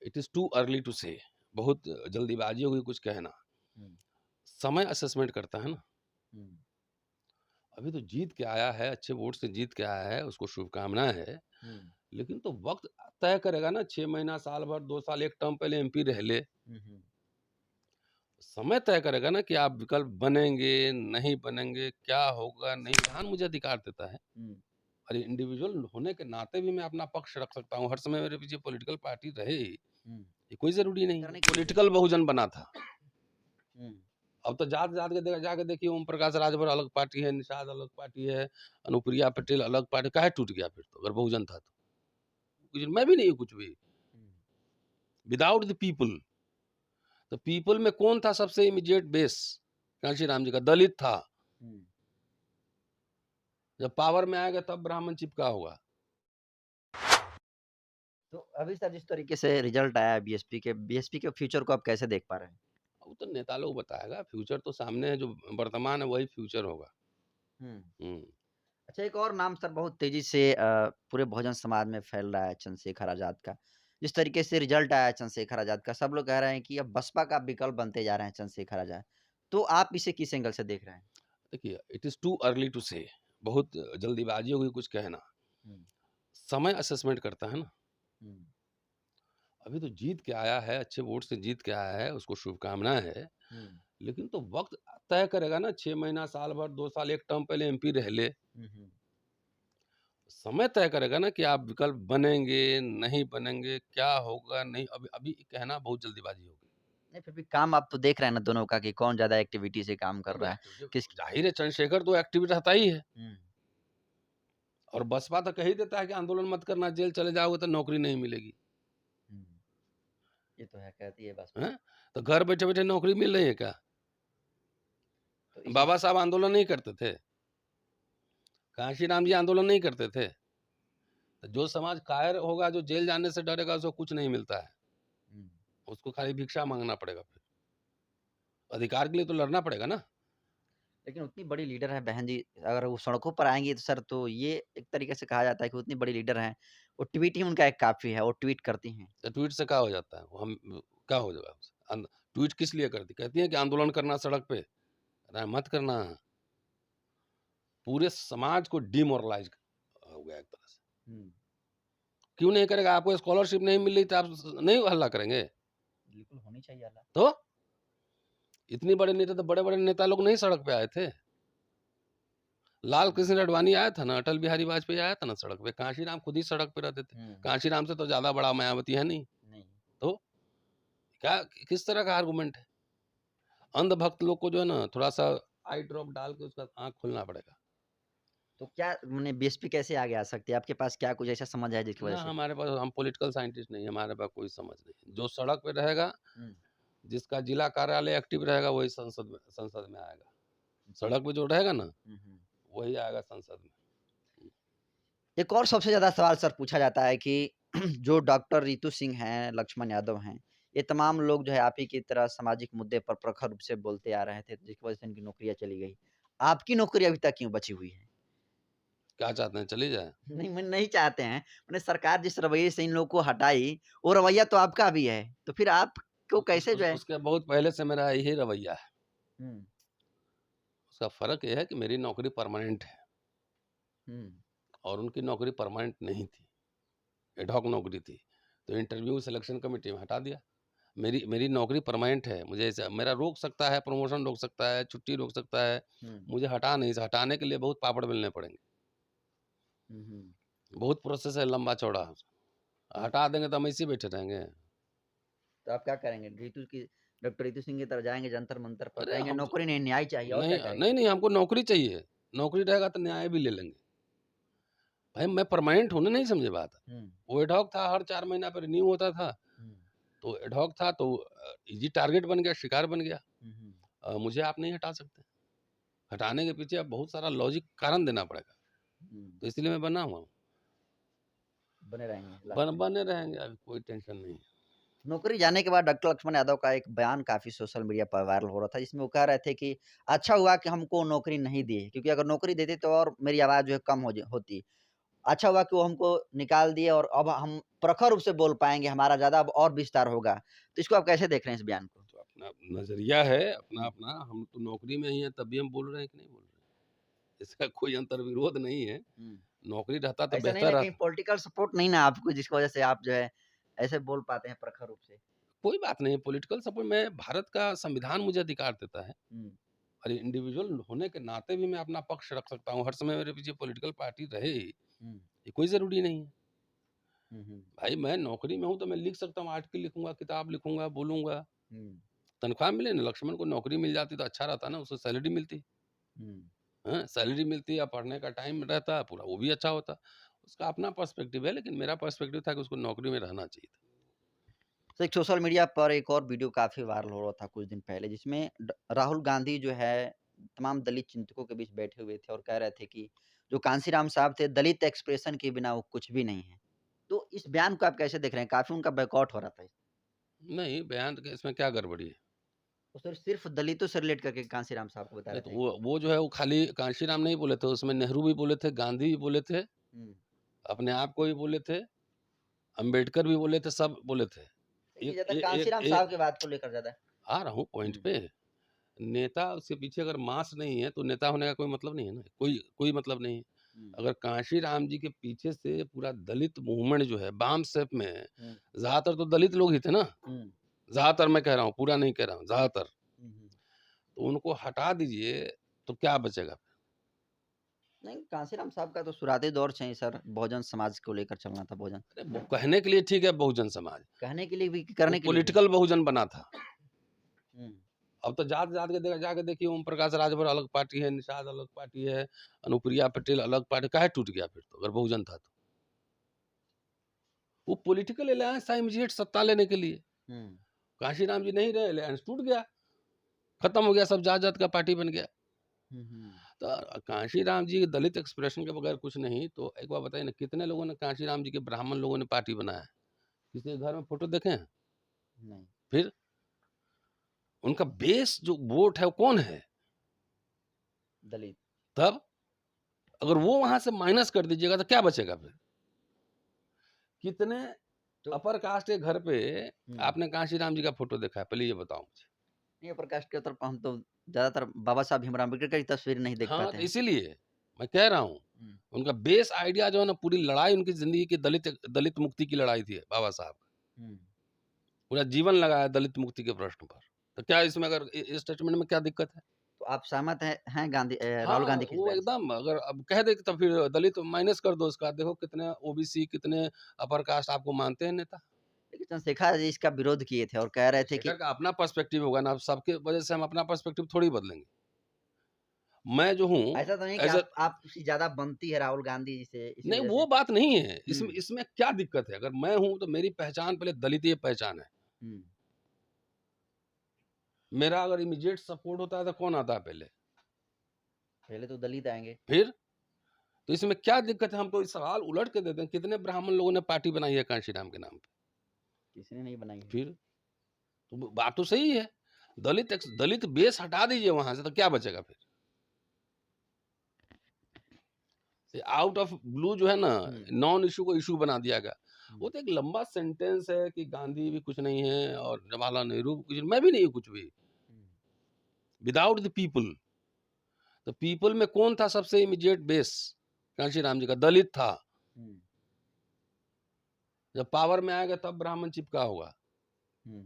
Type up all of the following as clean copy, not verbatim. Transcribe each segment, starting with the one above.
It is too early to say, बहुत जल्दीबाजी होगी कुछ कहना। हुँ, समय असेसमेंट करता है ना। हुँ, अभी तो जीत के आया है, अच्छे वोट से जीत के आया है, उसको शुभकामनाएँ है। हुँ, लेकिन तो वक़्त तय करेगा ना, 6 महीना, साल भर, 2 साल, 1 टर्म पहले एमपी रह ले। हुँ, हुँ, समय तय करेगा ना कि आप विकल्प बनेंगे, नहीं बनेंगे, क्या होगा, नहीं। संविधान मुझे अधिकार देता है हुँ, और इंडिविजुअल होने के नाते भी मैं अपना पक्ष रख सकता हूँ। हर समय मेरे पीछे पॉलिटिकल पार्टी रहे, ये हुँ, कोई ज़रूरी नहीं है। करने के लिए। पॉलिटिकल बहुजन बना था। हुँ, अब तो जात-जात के देखा जाके देखिए, ओम प्रकाश राजभर अलग पार्टी है, निषाद अलग पार्टी है, अनुप्रिया पटेल अलग पार्टी, काहे टूट गया फिर तो, अगर बहुजन था तो? कुछ मैं भी नहीं हूँ कुछ भी। हुँ, विदाउट द पीपल, तो पीपल में कौन था सबसे इमीडिएट बेस? कांशीराम जी का दलित था। हुँ। जब पावर में आएगा तब ब्राह्मण चिपका होगा। तो अभी सर जिस तरीके से रिज़ल्ट आया है बीएसपी के फ्यूचर को आप कैसे देख पा रहे हैं? वो तो नेता लोग बताएगा, फ्यूचर तो सामने है, जो वर्तमान है वही फ्यूचर होगा। हुँ। हुँ। अच्छा एक और नाम सर बहुत तेज़ी से पूरे बहुजन समाज में फैल रहा है चंद्रशेखर आज़ाद का। जिस तरीके से रिज़ल्ट आया है चंद्रशेखर आज़ाद का, सब लोग कह रहे हैं कि अब बसपा का विकल्प बनते जा रहे हैं चंद्रशेखर आज़ाद। तो आप इसे किस एंगल से देख रहे हैं? देखिए, it is too early to say, बहुत जल्दीबाजी होगी कुछ कहना। हुँ, समय असेसमेंट करता है ना। हुँ, अभी तो जीत के आया है, अच्छे वोट से जीत के आया है, उसको शुभकामनाएँ है। हुँ, लेकिन तो वक़्त तय करेगा ना, 6 महीना, साल भर, 2 साल, 1 टर्म पहले एमपी रह ले। हुँ, हुँ। समय तय करेगा ना कि आप विकल्प बनेंगे, नहीं बनेंगे, क्या होगा, नहीं। अभी अभी कहना बहुत जल्दीबाजी होगी। नहीं फिर भी काम आप तो देख रहे हैं ना दोनों का कि कौन ज़्यादा एक्टिविटी से काम कर देखो रहा है। किस ज़ाहिर है, चंद्रशेखर तो एक्टिव रहता ही है। हुँ, और बसपा तो कह ही देता है कि आंदोलन मत करना, जेल चले जाओगे तो नौकरी नहीं मिलेगी। हुँ। ये तो है, कहती है बसपा। हैं? तो घर बैठे-बैठे नौकरी मिल रही है क्या? तो इसी बाबा साहब आंदोलन नहीं करते थे? कांशीराम जी आंदोलन नहीं करते थे? तो जो समाज कायर होगा, जो जेल जाने से डरेगा, उसको कुछ नहीं मिलता है। हुँ। उसको खाली भिक्षा माँगना पड़ेगा फिर। अधिकार के लिए तो लड़ना पड़ेगा ना। लेकिन उतनी बड़ी लीडर हैं बहन जी, अगर वो सड़कों पर आएँगी तो सर तो ये एक तरीके से कहा जाता है कि उतनी बड़ी लीडर हैं, वो ट्वीट ही उनका एक काफ़ी है, वो ट्वीट करती हैं। तो ट्वीट से क्या हो जाता है? वो हम क्या हो जाएगा उससे? ट्वीट किस लिए करती? कहती हैं कि आंदोलन करना सड़क पे। अरे मत करना। पूरे समाज को डिमोरलाइज़ हो गया एक तरह से। हुँ, क्यों नहीं करेगा? आपको स्कॉलरशिप नहीं मिल रही तो आप नहीं हल्ला करेंगे? बिल्कुल होनी चाहिए अला तो इतनी बड़े नेता, तो बड़े-बड़े नेता लोग नहीं सड़क पे आए थे। लाल हुँ, कृष्ण आडवाणी आया था ना, अटल बिहारी वाजपेयी आया था ना सड़क पे। कांशीराम खुद ही सड़क पे रहते थे। हुँ, कांशीराम से तो ज़्यादा बड़ा मायावती है नहीं। नहीं। तो क्या, किस तरह का आर्गुमेंट है? अंधभक्त लोग को जो है ना, थोड़ा-सा आई ड्रॉप डाल के उसका आँख खोलना पड़ेगा। तो क्या माने बीएसपी कैसे आगे आ सकती है? आपके पास क्या कुछ ऐसा समझ है जिसकी वजह ना, से? हमारे पास, हम पॉलिटिकल साइंटिस्ट नहीं हैं, हमारे पास कोई समझ नहीं। जो सड़क पे रहेगा, हुँ, जिसका जिला कार्यालय एक्टिव रहेगा, वही संसद में आएगा। जी। सड़क पे जो रहेगा ना, हुँ, हुँ। वही आएगा संसद में। एक और सबसे ज़्यादा सवाल सर पूछा जाता है कि जो डॉक्टर रितु सिंह हैं, लक्ष्मण यादव हैं, ये तमाम लोग जो है आप ही की तरह सामाजिक मुद्दे पर प्रखर रूप से बोलते आ रहे थे, जिसकी वजह से इनकी नौकरियाँ चली गई। आपकी नौकरी अभी तक क्यों बची हुई है? क्या चाहते हैं, चली जाए? नहीं, मैं नहीं चाहते हैं, मैंने सरकार जिस रवैये से इन लोगों को हटाई, वो रवैया तो आपका भी है, तो फिर आपको कैसे जो है उसके बहुत पहले से मेरा यही रवैया है। हुँ, उसका फ़र्क ये है कि मेरी नौकरी परमानेंट है हुँ, और उनकी नौकरी परमानेंट नहीं थी, एड हॉक नौकरी थी। तो इंटरव्यू सिलेक्शन कमिटी में हटा दिया। मेरी मेरी नौकरी परमानेंट है। मुझे ऐसा, मेरा रोक सकता है, प्रमोशन रोक सकता है, छुट्टी रोक सकता है। हुँ, मुझे हटाने के लिए बहुत पापड़ बेलने पड़ेंगे। हुँ, हुँ। बहुत प्रोसेस है लंबा-चौड़ा। हटा देंगे तो हम ऐसे ही बैठे रहेंगे। तो आप क्या करेंगे? डॉक्टर रितु सिंह की तरह जाएँगे जंतर-मंतर पर, अरे कहेंगे हम तो नौकरी नहीं, न्याय चाहिए और क्या नहीं, करेंगे? नहीं, नहीं, हमको नौकरी चाहिए। नौकरी रहेगा तो न्याय भी ले लेंगे। भाई मैं परमानेंट हूँ ना, नहीं समझे बात? हुँ, वो एड हॉक था, हर 4 महीना पे रिन्यू होता था। हुँ, तो एड हॉक था तो ईज़ी टारगेट बन गया, शिकार बन गया। हुँ, हुँ, मुझे आप नहीं हटा सकते। हटाने के पीछे अब बहुत सारा लॉजिक कारण देना पड़ेगा। हुँ, तो इसलिए मैं बना हुआ हूँ। बने रहेंगे लास्ट में। बने रहेंगे, अभी कोई टेंशन नहीं है। नौकरी जाने के बाद डॉक्टर लक्ष्मण यादव का एक बयान काफ़ी सोशल मीडिया पर वायरल हो रहा था, जिसमें वो कह रहे थे कि अच्छा हुआ कि हमको नौकरी नहीं दी, क्योंकि अगर नौकरी देते तो और मेरी आवाज़ जो है कम होती। अच्छा हुआ कि वो हमको निकाल दिए और अब हम प्रखर रूप से बोल पाएँगे, हमारा ज़्यादा अब और विस्तार होगा। तो इसको आप कैसे देख रहे हैं इस बयान को? तो अपना नज़रिया है, हुँ, अपना-अपना, हम तो नौकरी में ही हैं तभी हम बोल रहे हैं कि नहीं बोल रहे हैं। इसका कोई अंतर्विरोध नहीं है, हुँ। नौकरी रहता तो ऐसा नहीं बेहतर ना कहीं रहता। पॉलिटिकल सपोर्ट नहीं ना आपको जिसकी वज़ह से आप जो है ऐसे बोल पाते हैं प्रखर रूप से? कोई बात नहीं, पॉलिटिकल सपोर्ट में भारत का संविधान मुझे अधिकार देता है हुँ, और इंडिविजुअल होने के नाते भी मैं अपना पक्ष रख सकता हूँ, हर समय मेरे पीछे पॉलिटिकल पार्टी रहे, ये हुँ, कोई ज़रूरी नहीं है। हुँ, हुँ, भाई मैं नौकरी में हूँ तो मैं लिख सकता हूँ, आर्टिकल लिखूँगा, किताब लिखूँगा, बोलूँगा, हुँ, तनख्वाह मिले ना, लक्ष्मण को नौकरी मिल जाती तो अच्छा रहता ना, उसको सैलरी मिलती, हुँ। हाँ, सैलरी मिलती या पढ़ने का टाइम रहता पूरा, वो भी अच्छा होता। उसका अपना पर्सपेक्टिव है, लेकिन मेरा पर्सपेक्टिव था कि उसको नौकरी में रहना चाहिए था। तो एक सोशल मीडिया पर एक और वीडियो काफ़ी वायरल हो रहा था कुछ दिन पहले जिसमें राहुल गांधी जो है तमाम दलित चिंतकों के बीच बैठे हुए थे और कह रहे थे कि जो कांसीराम साहब थे दलित एक्सप्रेशन के बिना वो कुछ भी नहीं है। तो इस बयान को आप कैसे देख रहे हैं? काफ़ी उनका बॉयकॉट हो रहा था। नहीं, बयान के इसमें क्या गड़बड़ी है? वो सिर्फ दलितों से रिलेट करके कांसीराम साहब को बता नहीं रहे तो थे। वो जो है वो खाली कांशीराम नहीं बोले थे, उसमें नेहरू भी बोले थे, गांधी भी बोले थे, हुँ। अपने आप को भी बोले थे, अम्बेडकर भी बोले थे, सब बोले थे। देखिए एक ज़्यादा ए एक कांसीराम ए साहब की बात को लेकर ज़्यादा। आ रहा हूँ पॉइंट हुँ, पे। नेता उसके पीछे अगर मास नहीं है, तो नेता होने का कोई मतलब नहीं है ना, कोई कोई मतलब नहीं है। हुँ, अगर कांशीराम जी के पीछे से पूरा दलित मूवमेंट जो है वाम सेप में, हुँ, ज़्यादातर तो दलित लोग ही थे ना, हुँ, ज़्यादातर मैं कह रहा हूँ, पूरा नहीं कह रहा हूँ, ज़्यादातर। हुँ, हुँ। तो उनको हटा दीजिए, तो क्या बचेगा? नहीं, कांसीराम साहब का तो शुरुआती दौर से ही सर बहुजन समाज को लेकर चलना था बहुजन। अरे वो कहने के लिए ठीक है बहुजन समाज, कहने के लिए भी, वो करने के लिए भी। पॉलिटिकल बहुजन बना था। हुँ, अब तो जात-जात के जाके देखिए, ओम प्रकाश राजभर अलग पार्टी है, निषाद अलग पार्टी है, अनुप्रिया पटेल अलग पार्टी, काहे टूट गया फिर तो, अगर बहुजन था तो? वो पॉलिटिकल अलायंस था इमीडिएट सत्ता लेने के लिए। हुँ, काशीराम जी नहीं रहे, अलायंस टूट गया, खत्म हो गया, सब जात-जात का पार्टी बन गया। हुँ, हुँ। तो काशीराम जी दलित एक्सप्रेशन के बगैर कुछ नहीं, तो एक बात बताइए ना, कितने लोगों ने काशीराम जी के ब्राह्मण लोगों ने पार्टी बनाया है? किसी के घर में फोटो देखे हैं? नहीं, फिर उनका बेस जो वोट है वो कौन है? दलित। तब अगर वो वहाँ से माइनस कर दीजिएगा तो क्या बचेगा फिर? कितने तो अपर कास्ट के घर पे हुँ, आपने कांशीराम जी का फ़ोटो देखा है? पहले ये बताओ मुझे। नहीं प्रकाश के तरफ हम तो ज़्यादातर बाबा साहब भीमराव अम्बेडकर की तस्वीर नहीं देख हाँ, पाते तो हैं। इसीलिए मैं कह रहा हूँ, हुँ, उनका बेस आइडिया जो है ना, पूरी लड़ाई उनकी ज़िंदगी की दलित दलित मुक्ति की लड़ाई थी बाबा साहब। हुँ। पूरा जीवन लगाया दलित मुक्ति के प्रश्न पर। तो क्या इसमें अगर इस स्टेटमेंट में क्या दिक्कत है? तो आप सहमत हैं गांधी राहुल हाँ, गांधी के इस वो बयान से? एकदम, अगर अब कह दे तो फिर दलित माइनस कर दो उसका, देखो कितने ओबीसी, कितने अपर कास्ट आपको मानते हैं नेता। लेकिन चंद्रशेखर जी इसका विरोध किए थे और कह रहे थे कि शेखर का अपना पर्सपेक्टिव होगा ना, अब सबके वजह से हम अपना पर्सपेक्टिव थोड़ी बदलेंगे। मैं जो हूँ ऐसा तो नहीं कि एज़ अ आपकी ज़्यादा बनती है राहुल गांधी जी से इसी नहीं, वजह से वो बात नहीं है। इसमें हुँ, इसमें क्या दिक्कत है? अगर मैं हूँ तो मेरी पहचान पहले दलितीय पहचान है। हुँ। मेरा अगर इमीडिएट सपोर्ट होता है तो कौन आता है पहले? पहले तो दलित आएँगे। फिर? तो इसमें क्या दिक्कत है? हम तो सवाल उलट के देते हैं, कितने ब्राह्मण लोगों ने पार्टी बनाई है कांशीराम के नाम पे? किसी ने नहीं बनाई है। फिर? तो बात तो सही है। दलित बेस हटा दीजिए वहाँ से, तो क्या बचेगा फिर? आउट ऑफ ब्लू जो है ना, हुँ, नॉन इश्यू को इश्यू बना दिया गया। वो हुँ, तो एक लंबा सेंटेंस है कि गांधी भी कुछ नहीं है और जवाहरलाल नेहरू भी कुछ, मैं भी नहीं हूँ कुछ भी। हुँ, विदाउट द पीपल, तो पीपल में कौन था सबसे इमीडिएट बेस? कांशीराम जी का दलित था। हुँ, जब पावर में आएगा तब ब्राह्मण चिपका होगा। हुँ।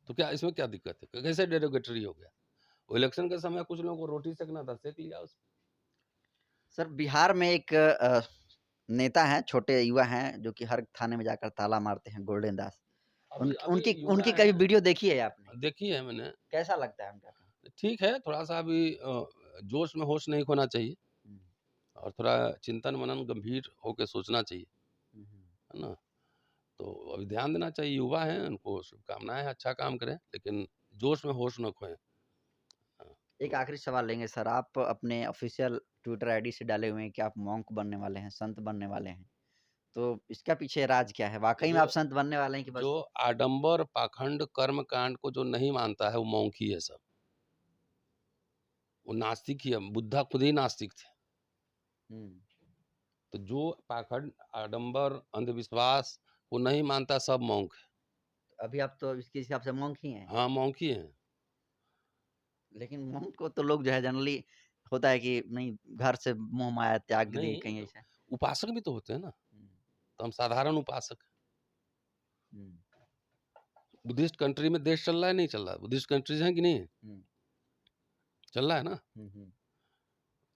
तो क्या इसमें क्या दिक्कत है? कैसे डेरोगेटरी हो गया? वो इलेक्शन के समय कुछ लोगों को रोटी सेकना था, सेक लिया उसमें। सर बिहार में एक नेता हैं, छोटे युवा हैं जो कि हर थाने में जाकर ताला मारते हैं, गोल्डन दास। अभी अभी उनकी युवा उनकी कभी है, वीडियो देखी है आपने? देखी है मैंने। कैसा लगता है उनका काम? ठीक है, थोड़ा सा अभी जोश में होश नहीं खोना चाहिए हुँ, और थोड़ा चिंतन मनन गंभीर होके सोचना चाहिए, हुँ, हुँ। है ना? तो अभी ध्यान देना चाहिए, युवा हैं, उनको शुभकामनाएँ हैं, अच्छा काम करें, लेकिन जोश में होश ना खोएँ। हाँ, एक तो आखिरी सवाल लेंगे सर, आप अपने ऑफ़िशियल ट्विटर आईडी से डाले हुए हैं कि आप मॉन्क बनने वाले हैं, संत बनने वाले हैं। तो इसका पीछे राज क्या है? वाक़ई में जो आप संत बनने वाले हैं कि जो बस आडंबर, पाखंड, कर्मकांड को जो नहीं मानता है, वो मौंकी है सब। वो नास्तिक ही है, बुद्धा खुद ही नास्तिक थे। हुँ। तो जो पाखंड, आडंबर, अंधविश्वास को नहीं मानता सब मॉन्क है। अभी आप तो इसके हिसाब से मॉन्क ही हैं। हाँ, मॉन्क ही हैं। लेकिन मॉन्क को तो लोग जो है जनरली होता है कि नहीं घर से मोह माया त्याग दें नहीं, कहीं ऐसा। उपासक भी तो होते हैं ना, हुँ, तो हम साधारण उपासक हैं। हुँ, बुद्धिस्ट कंट्री में देश चल रहा है, नहीं चल रहा है? बुद्धिस्ट कंट्रीज़ हैं कि नहीं? हुँ, चल रहा है ना? हुँ, हुँ,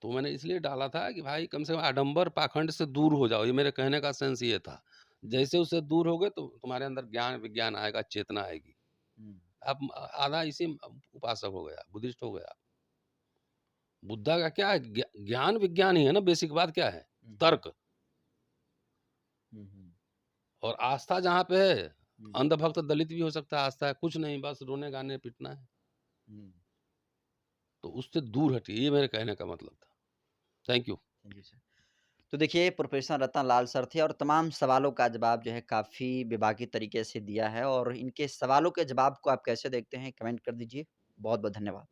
तो मैंने इसलिए डाला था कि भाई कम से कम आडंबर, पाखंड से दूर हो जाओ, ये मेरे कहने का सेंस ये था। हुँ, जैसे उससे दूर होगे तो तुम्हारे अंदर ज्ञान, विज्ञान आएगा, चेतना आएगी। हुँ, आप आधा इसी उपासक हो गया, बुद्धिस्ट हो गया। बुद्धा का क्या है? ज्ञान विज्ञान ही है ना, बेसिक बात क्या है? हुँ, हुँ, तर्क। हुँ, हुँ, और आस्था जहाँ पे है, हुँ, अंधभक्त दलित भी हो सकता है, आस्था है कुछ नहीं, बस रोने गाने पीटना है। हुँ। तो उससे दूर हटिए, ये मेरे कहने का मतलब था। Thank you. जी सर। तो देखिए प्रोफेसर रतन लाल सर थे और तमाम सवालों का जवाब जो है काफ़ी बेबाकी तरीके से दिया है और इनके सवालों के जवाब को आप कैसे देखते हैं कमेंट कर दीजिए। बहुत-बहुत धन्यवाद।